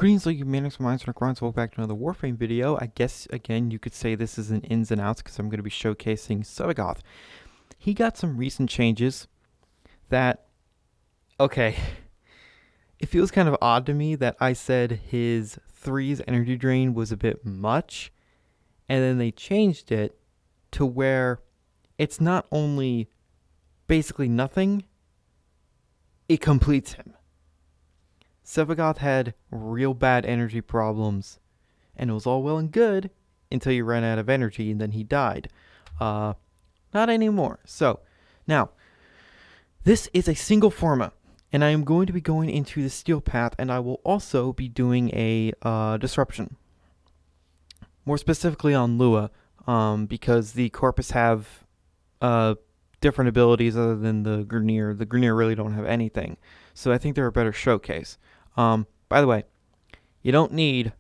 Greetings, like humanics, minds, and grind. Welcome back to another Warframe video. I guess, again, you could say this is an ins and outs because I'm going to be showcasing Sevagoth. He got some recent changes that, okay, it feels kind of odd to me that I said his 3's energy drain was a bit much, and then they changed it to where it's not only basically nothing, it completes him. Sevagoth had real bad energy problems, and it was all well and good until you ran out of energy, and then he died. Not anymore. So, now, this is a single forma, and I am going to be going into the steel path, and I will also be doing a disruption. More specifically on Lua, because the Corpus have different abilities other than the Grineer. The Grineer really don't have anything, so I think they're a better showcase. By the way, you don't need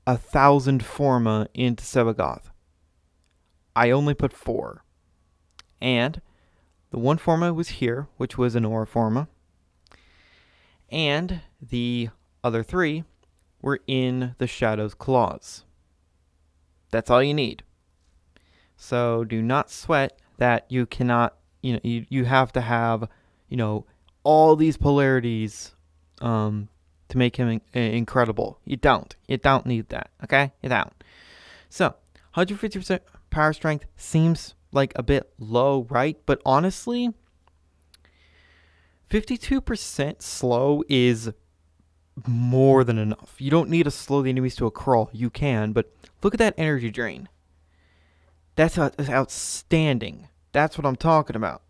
1,000 forma into Sevagoth. I only put 4. And the one forma was here, which was an aura forma. And the other 3 were in the Shadow's Claws. That's all you need. So do not sweat that you cannot, you have to have, all these polarities to make him incredible. You don't need that, okay? You don't. So 150% power strength seems like a bit low, right? But honestly, 52% slow is more than enough. You don't need to slow the enemies to a crawl. You can, but look at that energy drain. That's outstanding. That's what I'm talking about.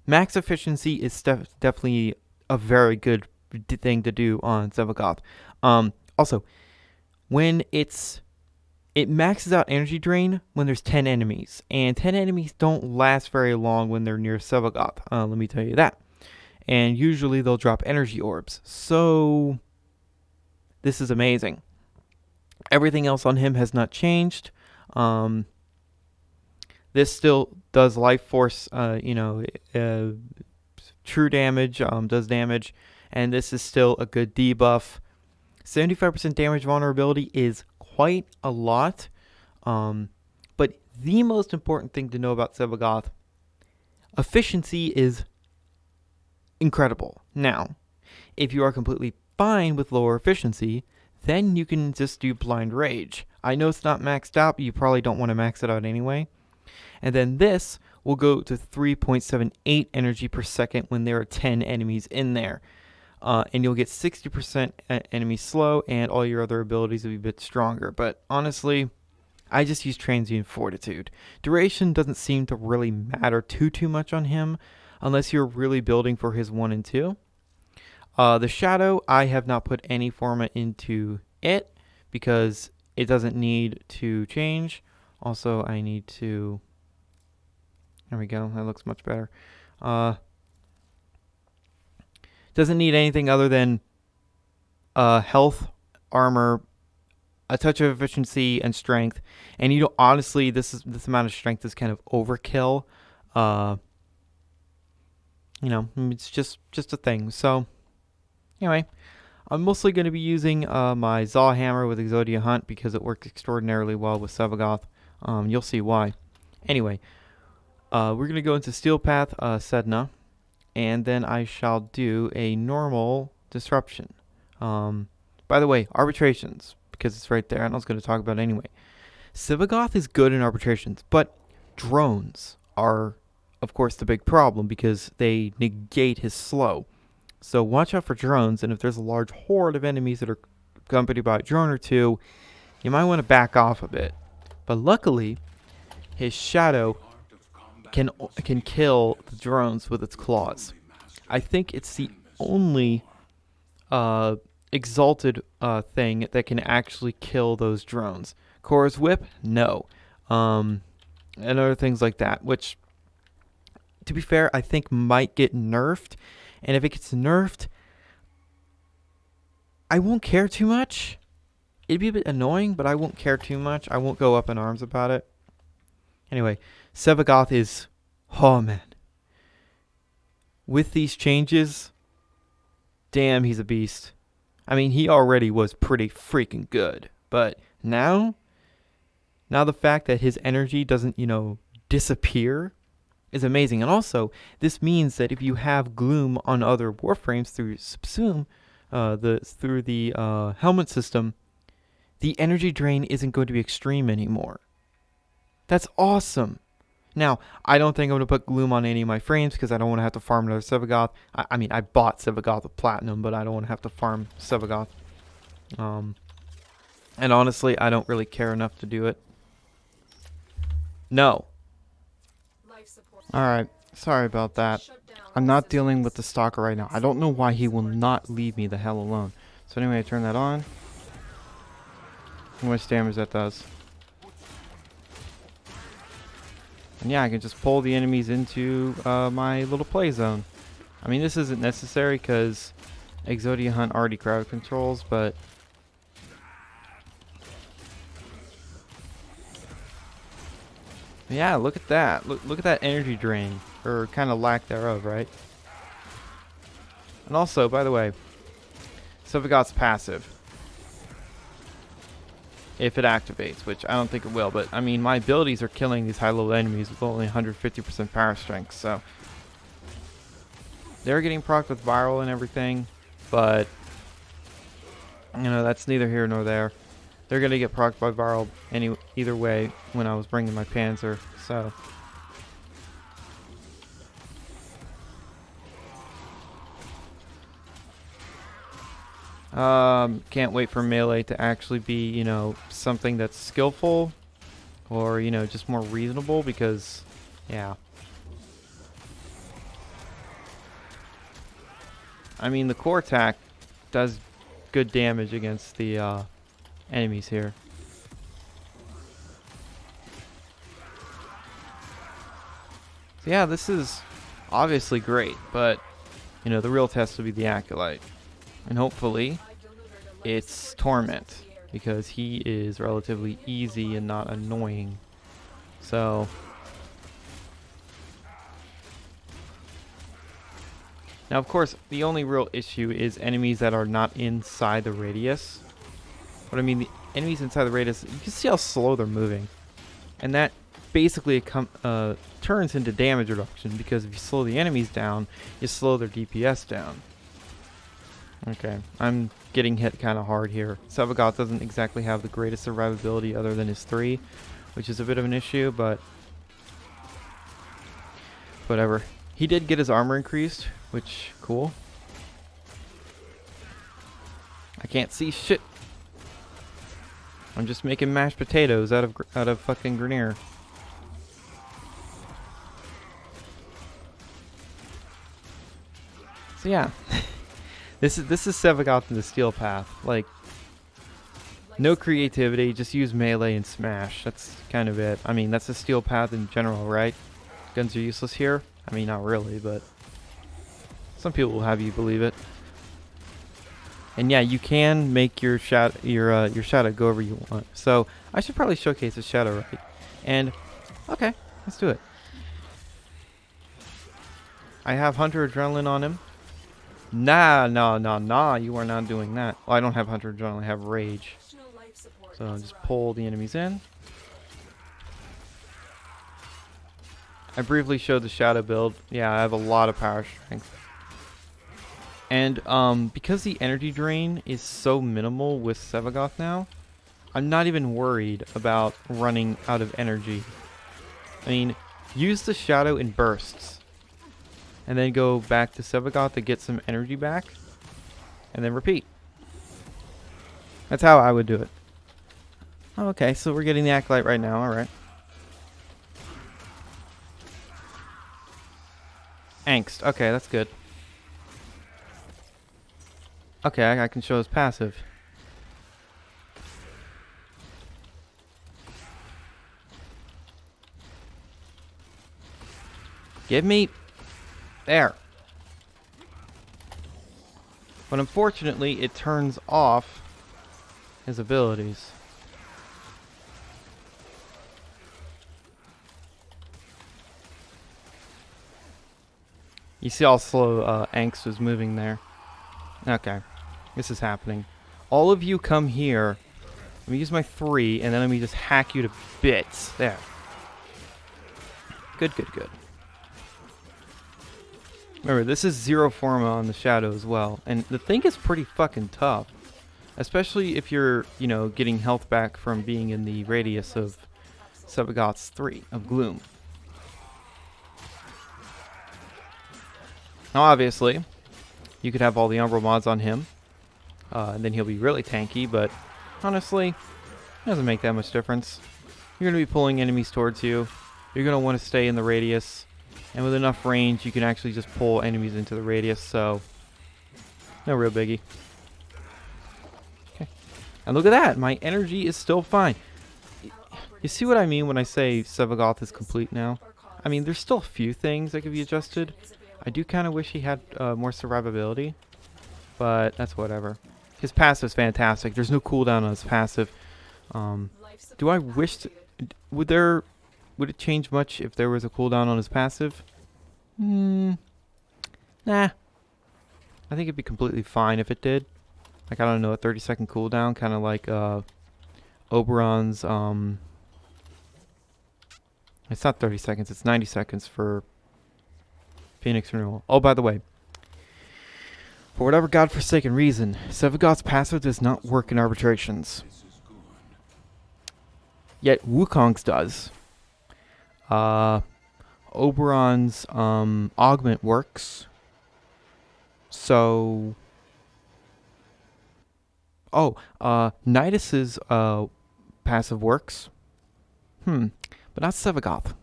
Max efficiency is definitely a very good thing to do on Sevagoth. Also, when it maxes out energy drain when there's 10 enemies, and 10 enemies don't last very long when they're near Sevagoth. Let me tell you that. And usually they'll drop energy orbs. So this is amazing. Everything else on him has not changed. This still does life force, true damage, does damage, and this is still a good debuff. 75% damage vulnerability is quite a lot, but the most important thing to know about Sevagoth, efficiency is incredible. Now, if you are completely fine with lower efficiency, then you can just do Blind Rage. I know it's not maxed out, but you probably don't want to max it out anyway. And then this will go to 3.78 energy per second when there are 10 enemies in there. And you'll get 60% enemy slow, and all your other abilities will be a bit stronger. But honestly, I just use Transient Fortitude. Duration doesn't seem to really matter too much on him, unless you're really building for his 1 and 2. The Shadow, I have not put any forma into it, because it doesn't need to change. Also, I need to... There we go. That looks much better. Doesn't need anything other than health, armor, a touch of efficiency, and strength. And honestly, this amount of strength is kind of overkill. It's just a thing. So anyway, I'm mostly going to be using my Zaw Hammer with Exodia Hunt because it works extraordinarily well with Sevagoth. You'll see why. Anyway, we're going to go into Steel Path Sedna, and then I shall do a normal disruption. By the way, arbitrations, because it's right there, and I was going to talk about it anyway. Sevagoth is good in arbitrations, but drones are, of course, the big problem because they negate his slow. So watch out for drones, and if there's a large horde of enemies that are accompanied by a drone or two, you might want to back off a bit. But luckily, his Shadow can kill the drones with its claws. I think it's the only exalted thing that can actually kill those drones. Korra's Whip, no. And other things like that, which, to be fair, I think might get nerfed. And if it gets nerfed, I won't care too much. It'd be a bit annoying, but I won't care too much. I won't go up in arms about it. Anyway, Sevagoth is, oh man. With these changes, damn, he's a beast. I mean, he already was pretty freaking good, but now the fact that his energy doesn't, disappear is amazing. And also, this means that if you have gloom on other warframes through subsume, through the helmet system, the energy drain isn't going to be extreme anymore. That's awesome. Now, I don't think I'm going to put gloom on any of my frames because I don't want to have to farm another Sevagoth. I mean, I bought Sevagoth with Platinum, but I don't want to have to farm Sevagoth. And honestly, I don't really care enough to do it. No. Alright, sorry about that. I'm not dealing with the stalker right now. I don't know why he will not leave me the hell alone. So anyway, I turn that on. How much damage that does. And yeah, I can just pull the enemies into my little play zone. I mean, this isn't necessary because Exodia Hunt already crowd controls, but yeah, look at that. Look at that energy drain, or kind of lack thereof, right? And also, by the way, Sevagoth's passive. If it activates, which I don't think it will, but I mean, my abilities are killing these high-level enemies with only 150% power strength, so they're getting procced with viral and everything, but that's neither here nor there. They're gonna get procced by viral either way when I was bringing my Panzer, so can't wait for melee to actually be, something that's skillful or, just more reasonable because, yeah. I mean, the core attack does good damage against the enemies here. So yeah, this is obviously great, but, the real test will be the Acolyte. And hopefully, it's Torment, because he is relatively easy and not annoying. So, now of course, the only real issue is enemies that are not inside the radius. But I mean, the enemies inside the radius, you can see how slow they're moving. And that basically turns into damage reduction, because if you slow the enemies down, you slow their DPS down. Okay, I'm getting hit kind of hard here. Sevagoth doesn't exactly have the greatest survivability other than his 3, which is a bit of an issue, but whatever. He did get his armor increased, which, cool. I can't see shit. I'm just making mashed potatoes out of fucking Grenier. So yeah. This is Sevagoth in the Steel Path. Like, no creativity, just use melee and smash. That's kind of it. I mean, that's a Steel Path in general, right? Guns are useless here? I mean, not really, but some people will have you believe it. And yeah, you can make your shadow go wherever you want. So I should probably showcase the shadow, right? And okay, let's do it. I have Hunter Adrenaline on him. Nah, you are not doing that. Well, I don't have Hunter Adrenaline, I have Rage. So I'll just pull the enemies in. I briefly showed the Shadow build. Yeah, I have a lot of power strength. And because the energy drain is so minimal with Sevagoth now, I'm not even worried about running out of energy. I mean, use the Shadow in bursts. And then go back to Sevagoth to get some energy back. And then repeat. That's how I would do it. Oh, okay, so we're getting the Acolyte right now, alright. Angst, okay, that's good. Okay, I can show his passive. Give me... There. But unfortunately, it turns off his abilities. You see how slow Angst was moving there. Okay. This is happening. All of you come here. Let me use my 3, and then let me just hack you to bits. There. Good, good, good. Remember, this is 0 Forma on the Shadow as well. And the thing is pretty fucking tough. Especially if you're, you know, getting health back from being in the radius of Sevagoth's 3 of Gloom. Now, obviously, you could have all the Umbral mods on him. And then he'll be really tanky, but honestly, it doesn't make that much difference. You're going to be pulling enemies towards you. You're going to want to stay in the radius. And with enough range, you can actually just pull enemies into the radius, so no real biggie. Okay. And look at that! My energy is still fine. You see what I mean when I say Sevagoth is complete now? I mean, there's still a few things that could be adjusted. I do kind of wish he had more survivability, but that's whatever. His passive's fantastic. There's no cooldown on his passive. Do I wish to... Would it change much if there was a cooldown on his passive? Nah. I think it'd be completely fine if it did. Like, I don't know, a 30-second cooldown, kind of like Oberon's... It's not 30 seconds, it's 90 seconds for Phoenix Renewal. Oh, by the way, for whatever godforsaken reason, Sevagoth's passive does not work in arbitrations. Yet Wukong's does. Oberon's augment works. So... Oh, Nidus's passive works. But not Sevagoth.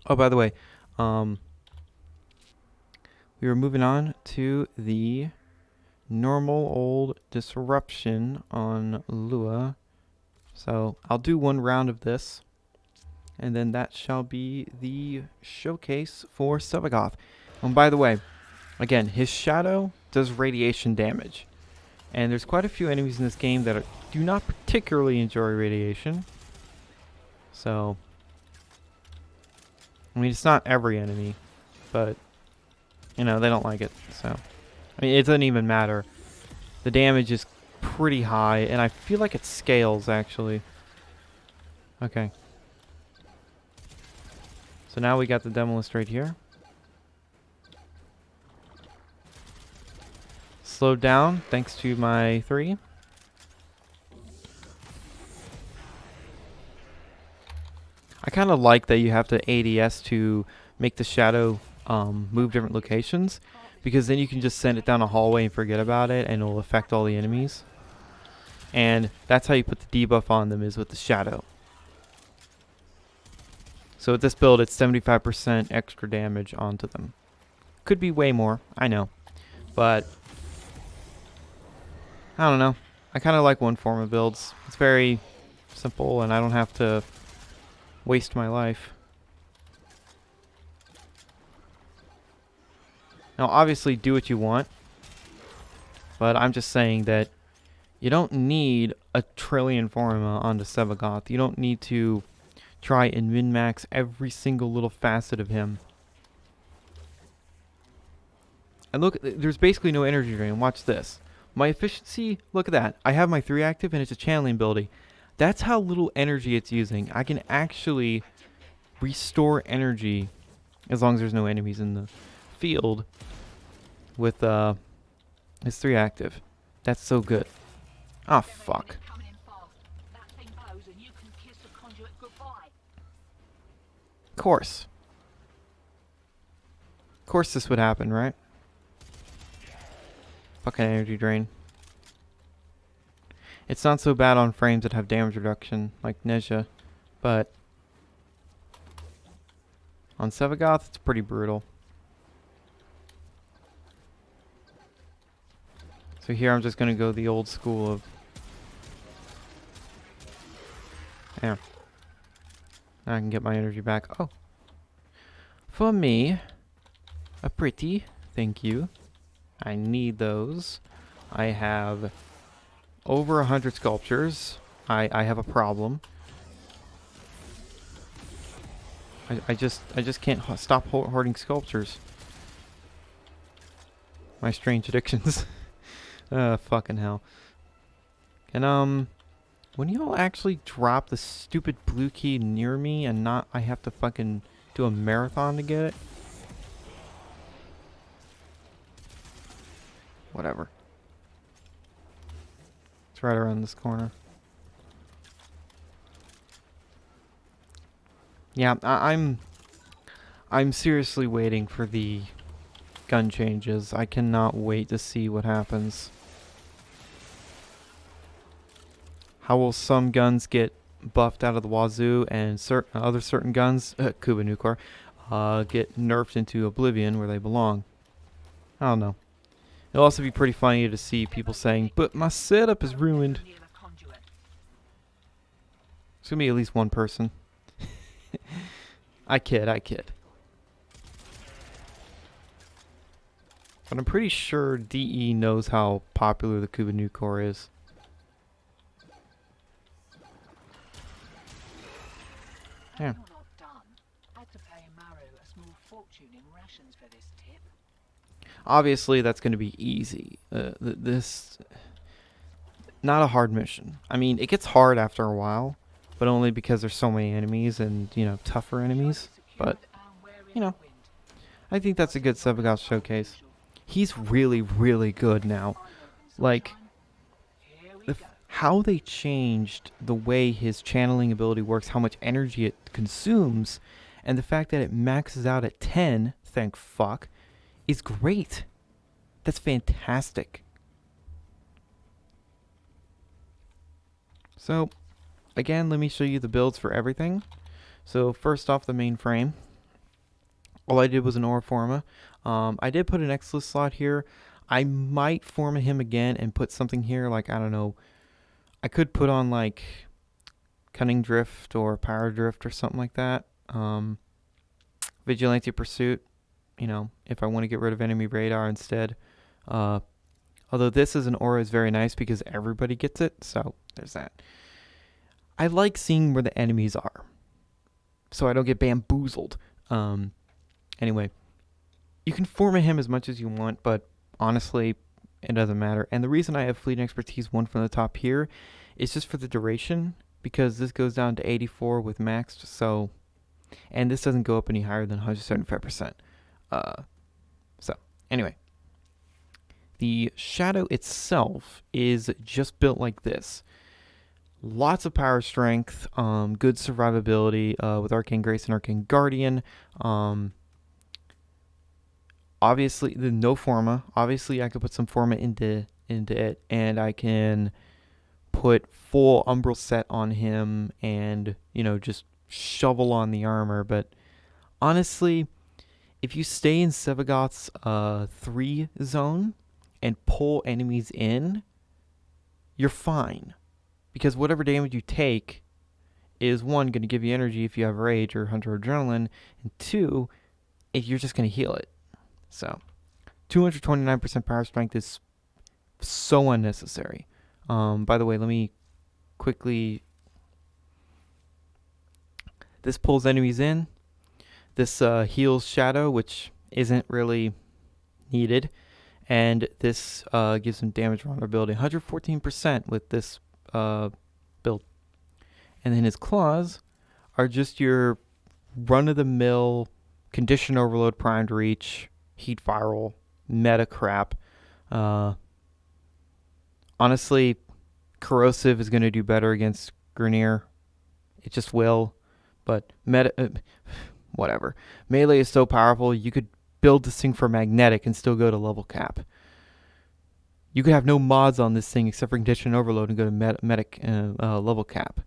Oh, by the way, we were moving on to the normal old disruption on Lua. So I'll do one round of this, and then that shall be the showcase for Sevagoth. And by the way, again, his shadow does radiation damage. And there's quite a few enemies in this game that do not particularly enjoy radiation. So, I mean, it's not every enemy, but, you know, they don't like it. So, I mean, it doesn't even matter. The damage is pretty high, and I feel like it scales, actually. Okay. So now we got the Demolist right here. Slowed down, thanks to my 3. I kind of like that you have to ADS to make the shadow move different locations, because then you can just send it down a hallway and forget about it, and it'll affect all the enemies. And that's how you put the debuff on them, is with the shadow. So with this build, it's 75% extra damage onto them. Could be way more, I know. But I don't know. I kind of like one form of builds. It's very simple, and I don't have to waste my life. Now, obviously, do what you want. But I'm just saying that you don't need a trillion forma onto Sevagoth. You don't need to try and min-max every single little facet of him. And look, there's basically no energy drain. Watch this. My efficiency, look at that. I have my 3 active, and it's a channeling ability. That's how little energy it's using. I can actually restore energy as long as there's no enemies in the field with his 3 active. That's so good. Ah, fuck. Of course. Of course this would happen, right? Fucking energy drain. It's not so bad on frames that have damage reduction, like Nezha, but on Sevagoth, it's pretty brutal. So here I'm just going to go the old school of... There. Now I can get my energy back. Oh. For me, a pretty, thank you. I need those. I have over 100 sculptures. I have a problem. I just can't stop hoarding sculptures. My strange addictions. Fucking hell. And, when y'all actually drop the stupid blue key near me and not I have to fucking do a marathon to get it? Whatever. It's right around this corner. Yeah, I'm seriously waiting for the gun changes. I cannot wait to see what happens. How will some guns get buffed out of the wazoo and certain guns, Kuba Nucor, get nerfed into oblivion where they belong? I don't know. It'll also be pretty funny to see people saying, but my setup is ruined. It's gonna be at least one person. I kid. But I'm pretty sure DE knows how popular the Kuba Nucor is. Yeah. Obviously, that's going to be easy. This, not a hard mission. I mean, it gets hard after a while, but only because there's so many enemies and, you know, tougher enemies. But, you know, I think that's a good Sevagoth showcase. He's really, really good now. Like, how they changed the way his channeling ability works, how much energy it consumes, and the fact that it maxes out at 10, thank fuck, is great. That's fantastic. So, again, let me show you the builds for everything. So, first off, the main frame. All I did was an Warframe. I did put an X-list slot here. I might form him again and put something here, like, I don't know. I could put on, like, Cunning Drift or Power Drift or something like that. Vigilante Pursuit, you know, if I want to get rid of enemy radar instead. Although this as an aura is very nice because everybody gets it, so there's that. I like seeing where the enemies are, so I don't get bamboozled. Anyway, you can form him as much as you want, but honestly, it doesn't matter. And the reason I have Fleet and Expertise 1 from the top here is just for the duration, because this goes down to 84 with maxed, so, and this doesn't go up any higher than 175%. So, anyway. The Shadow itself is just built like this. Lots of power strength, good survivability with Arcane Grace and Arcane Guardian. Obviously, the no Forma. Obviously, I could put some Forma into it, and I can put full Umbral set on him and, you know, just shovel on the armor. But honestly, if you stay in Sevagoth's 3 zone and pull enemies in, you're fine. Because whatever damage you take is, 1, going to give you energy if you have Rage or Hunter Adrenaline, and 2, you're just going to heal it. So, 229% power strength is so unnecessary. By the way, let me quickly... This pulls enemies in. This heals Shadow, which isn't really needed. And this gives him damage vulnerability. 114% with this build. And then his claws are just your run-of-the-mill Condition Overload, Primed Reach, Heat Viral, meta crap. Honestly, Corrosive is going to do better against Grenier. It just will. But whatever. Melee is so powerful, you could build this thing for Magnetic and still go to level cap. You could have no mods on this thing except for Condition Overload and go to level cap.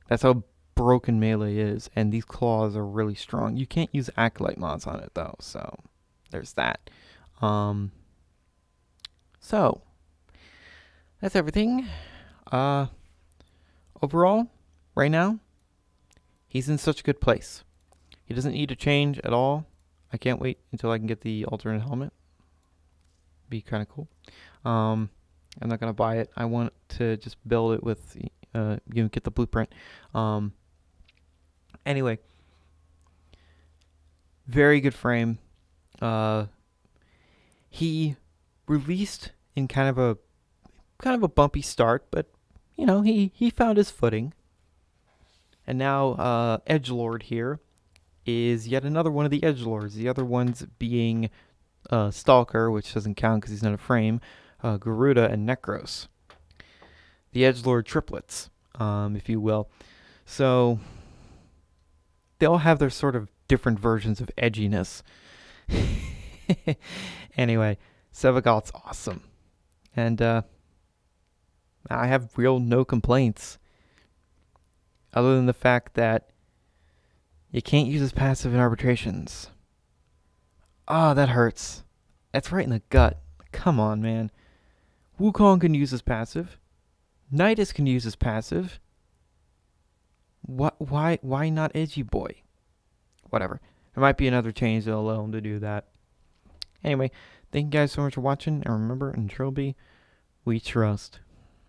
That's how broken Melee is, and these claws are really strong. You can't use Acolyte mods on it, though, so there's that. So, that's everything. Overall, right now, he's in such a good place. He doesn't need to change at all. I can't wait until I can get the alternate helmet. Be kind of cool. I'm not going to buy it. I want to just build it with, get the blueprint. Anyway, very good frame. He released in kind of a bumpy start, but you know, he found his footing. And now Edgelord here is yet another one of the Edgelords. The other ones being Stalker, which doesn't count because he's not a frame, Garuda, and Necros. The Edgelord triplets, if you will. So they all have their sort of different versions of edginess. Anyway, Sevagoth's awesome. And I have real no complaints. Other than the fact that you can't use his passive in arbitrations. Ah, that hurts. That's right in the gut. Come on, man. Wukong can use his passive. Nidus can use his passive. Why not Edgy Boy? Whatever. There might be another change that'll allow him to do that. Anyway, thank you guys so much for watching, and remember, in Trilby, we trust.